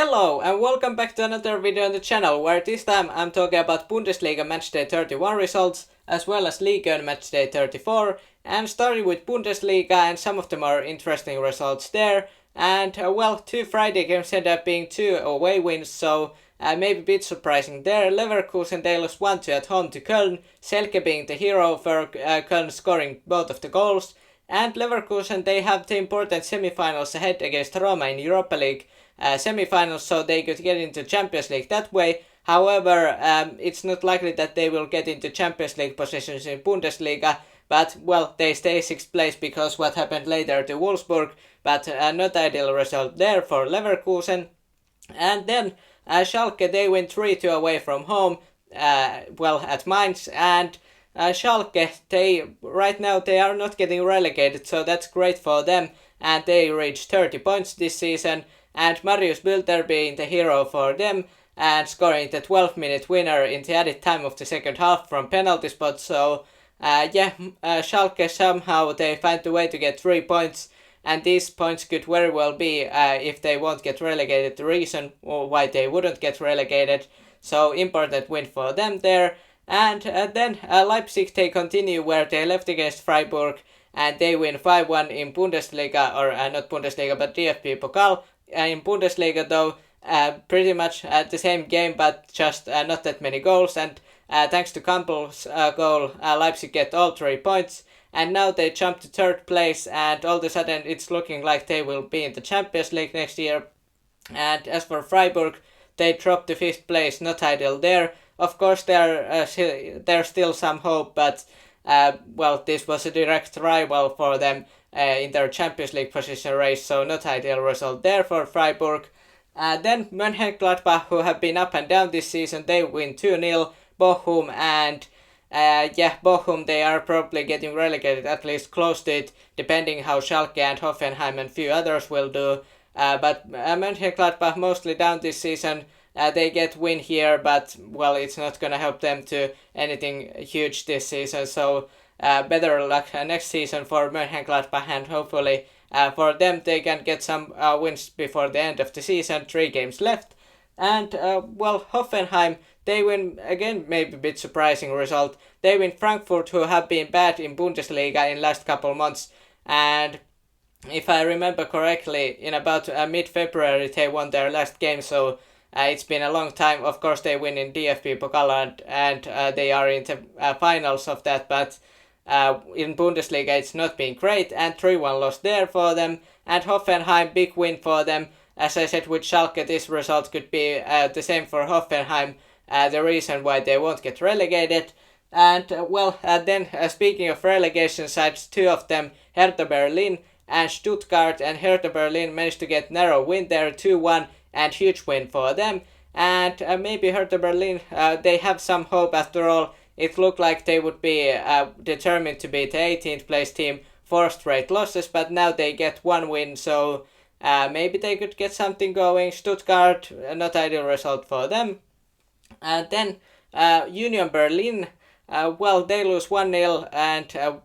Hello and welcome back to another video on the channel, where this time I'm talking about Bundesliga Matchday 31 results as well as Ligue Matchday 34, and starting with Bundesliga and some of the more interesting results there. And well, 2 Friday games ended up being 2 away wins, so maybe a bit surprising there. Leverkusen, they lost 1-2 at home to Köln, Selke being the hero for Köln scoring both of the goals. And Leverkusen, they have the important semi-finals ahead against Roma in Europa League semi-finals, so they could get into Champions League that way. However, it's not likely that they will get into Champions League positions in Bundesliga, but well, they stay 6th place because what happened later to Wolfsburg, but not ideal result there for Leverkusen. And then Schalke, they win 3-2 away from home, at Mainz, and Schalke, right now they are not getting relegated, so that's great for them, and they reached 30 points this season, and Marius Bülter being the hero for them, and scoring the 12-minute winner in the added time of the second half from penalty spot. So Schalke, somehow they find a way to get 3 points, and these points could very well be, if they won't get relegated, the reason why they wouldn't get relegated. So important win for them there. And then Leipzig, they continue where they left against Freiburg, and they win 5-1 in Bundesliga, or not Bundesliga but DFB Pokal. In Bundesliga though, pretty much the same game, but just not that many goals, and thanks to Campbell's goal, Leipzig get all 3 points, and now they jump to 3rd place, and all of a sudden it's looking like they will be in the Champions League next year. And as for Freiburg, they dropped to 5th place, not ideal there. Of course, there's still some hope, but this was a direct rival for them in their Champions League position race, so not ideal result there for Freiburg. Then Mönchengladbach, who have been up and down this season, they win 2-0. Bochum, and Bochum, they are probably getting relegated, at least close to it, depending how Schalke and Hoffenheim and few others will do. But Mönchengladbach mostly down this season. They get win here, but well, it's not gonna help them to anything huge this season. So better luck next season for Mönchengladbach, and hopefully for them they can get some wins before the end of the season. 3 games left. And Hoffenheim, they win again, maybe a bit surprising result. They win Frankfurt, who have been bad in Bundesliga in last couple months, and if I remember correctly, in about mid-February they won their last game, so it's been a long time. Of course, they win in DFB Pokal, and they are in the finals of that, but in Bundesliga it's not been great, and 3-1 loss there for them. And Hoffenheim, big win for them. As I said with Schalke, this result could be the same for Hoffenheim, the reason why they won't get relegated. And then speaking of relegation sides, 2 of them, Hertha Berlin and Stuttgart, and Hertha Berlin managed to get narrow win there, 2-1, and huge win for them. And maybe Hertha Berlin, they have some hope after all. It looked like they would be determined to be the 18th place team, 4 straight losses, but now they get 1 win, so maybe they could get something going. Stuttgart, not ideal result for them. And then Union Berlin, they lose 1-0, and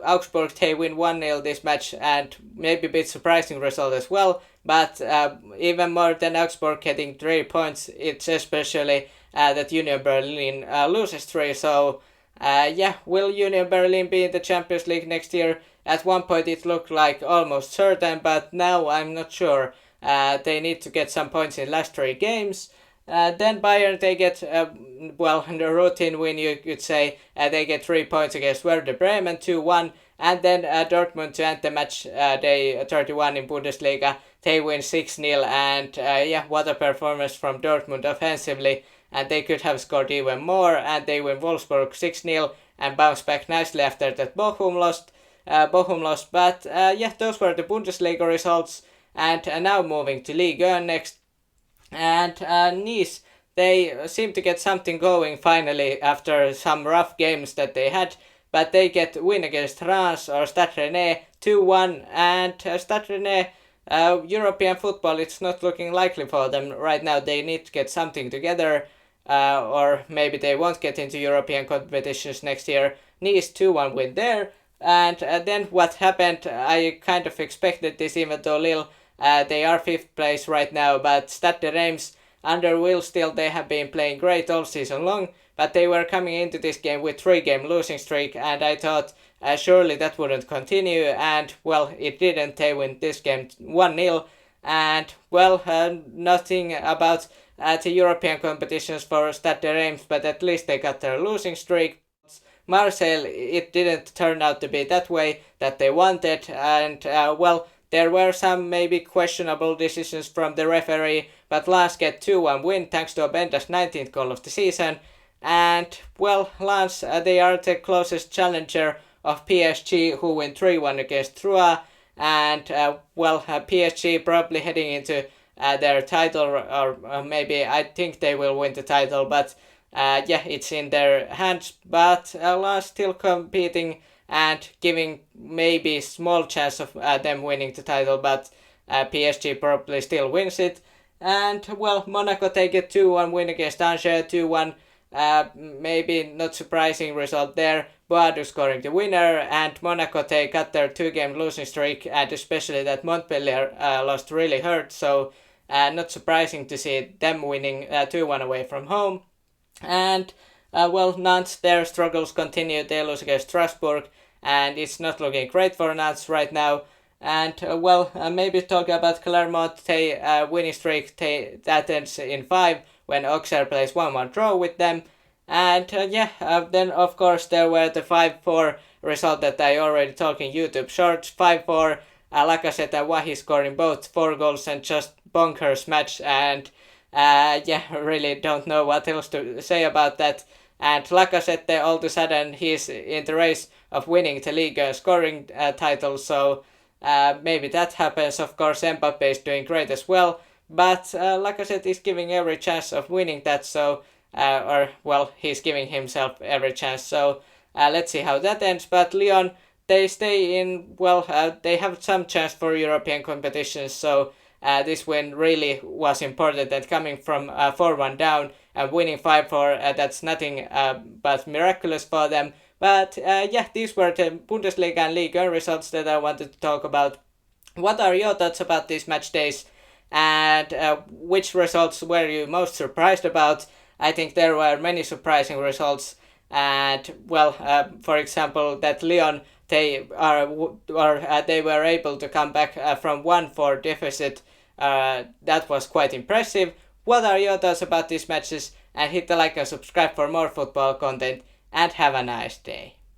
Augsburg, they win 1-0 this match, and maybe a bit surprising result as well. But even more than Augsburg getting 3 points, it's especially that Union Berlin loses 3. So will Union Berlin be in the Champions League next year? At one point it looked like almost certain, but now I'm not sure. They need to get some points in last 3 games. Then Bayern, they get a routine win, you could say. They get 3 points against Werder Bremen, 2-1. And then Dortmund, to end the match day 31 in Bundesliga, they win 6-0. And what a performance from Dortmund offensively. And they could have scored even more. And they win Wolfsburg 6-0 and bounce back nicely after that Bochum lost. But those were the Bundesliga results. And now moving to Ligue 1 next. And Nice, they seem to get something going finally after some rough games that they had. But they get win against Reims or Stade Rennais 2-1. And Stade Rennais, European football, it's not looking likely for them right now. They need to get something together. Or maybe they won't get into European competitions next year. Nice 2-1 win there. And then what happened, I kind of expected this, even though Lille They are 5th place right now, but Stade de Reims under Will Still, they have been playing great all season long, but they were coming into this game with 3-game losing streak, and I thought surely that wouldn't continue, and well, it didn't. They win this game 1-0, and well, nothing about the European competitions for Stade de Reims, but at least they got their losing streak. Marseille, it didn't turn out to be that way that they wanted, and well, there were some maybe questionable decisions from the referee, but Lens get 2-1 win thanks to Obenda's 19th goal of the season. And well, Lens, they are the closest challenger of PSG, who win 3-1 against Troyes. And well, PSG probably heading into their title, or maybe I think they will win the title, but yeah, it's in their hands. But Lens still competing and giving maybe small chance of them winning the title, but PSG probably still wins it. And well, Monaco take a 2-1 win against Angers, 2-1. Maybe not surprising result there. Boadu scoring the winner, and Monaco they got their 2-game losing streak, and especially that Montpellier lost really hurt, so not surprising to see them winning 2-1 away from home. And well, Nantes, their struggles continue. They lose against Strasbourg, and it's not looking great for Nantes right now. And well, maybe talk about Clermont. They winning streak that ends in 5 when Auxerre plays 1-1 draw with them. And then of course there were the 5-4 result that I already talked in YouTube Shorts. 5-4, Lacazette and Wahi scoring both 4 goals and just bonkers match. And really don't know what else to say about that. And Lacazette, all of a sudden, he's in the race of winning the Ligue scoring title, so maybe that happens. Of course, Mbappe is doing great as well, but Lacazette is giving every chance of winning that, so, or, well, he's giving himself every chance, so let's see how that ends. But Lyon, they stay in, well, they have some chance for European competitions, so this win really was important, and coming from 4-1 down and winning 5-4, that's nothing but miraculous for them. But yeah, these were the Bundesliga and Ligue results that I wanted to talk about. What are your thoughts about these match days, and which results were you most surprised about? I think there were many surprising results, and well, for example, that Lyon, they were able to come back from 1-4 deficit. That was quite impressive. What are your thoughts about these matches? And hit the like and subscribe for more football content, and have a nice day.